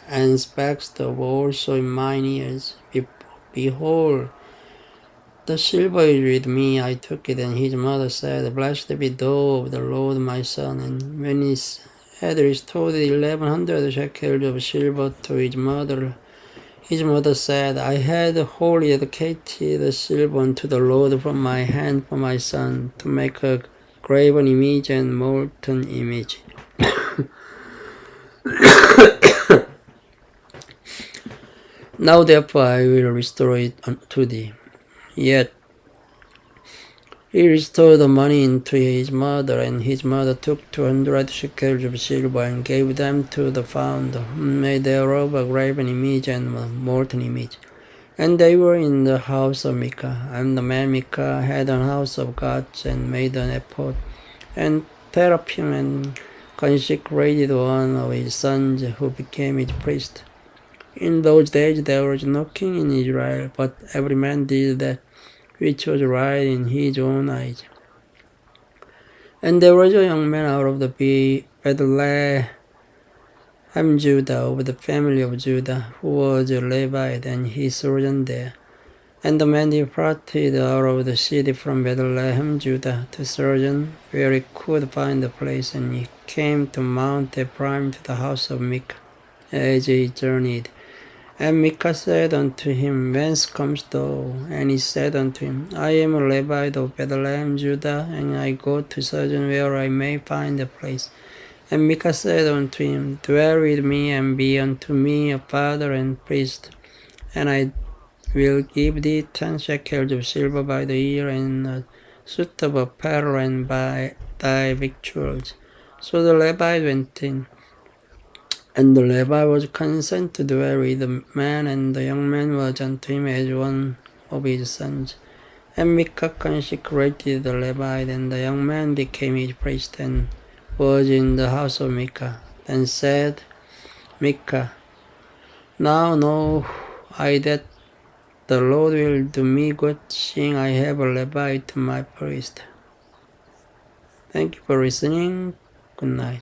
and spakest of also in mine ears. Behold, the silver is with me, I took it. And his mother said, blessed be thou of the Lord my son. had restored 1,100 shekels of silver to his mother. His mother said, I had wholly dedicated the silver unto the Lord from my hand for my son, to make a graven image and molten image. Now therefore I will restore it unto thee. Yet he restored the money into his mother, and his mother took 200 shekels of silver and gave them to the founder, who made thereof a graven image and a molten image. And they were in the house of Micah. And the man Micah had an house of gods, and made an ephod, and teraphim, and consecrated one of his sons, who became his priest. In those days there was no king in Israel, but every man did that which was right in his own eyes. And there was a young man out of the Bethlehem, Judah, of the family of Judah, who was a Levite, and he sojourned there. And the man departed out of the city from Bethlehem, Judah, to sojourn where he could find a place, and he came to Mount Ephraim, to the house of Micah, as he journeyed. And Micah said unto him, Whence comest thou? And he said unto him, I am a Levite of Bethlehem, Judah, and I go to sojourn where I may find a place. And Micah said unto him, Dwell with me, and be unto me a father and priest, and I will give thee 10 shekels of silver by the year, and a suit of apparel, and by thy victuals. So the Levite went in. And the Levite was consent to dwell with the man, and the young man was unto him as one of his sons. And Micah consecrated the Levite, and the young man became his priest, and was in the house of Micah. Then said Micah, Now know I that the Lord will do me good, seeing I have a Levite to my priest. Thank you for listening. Good night.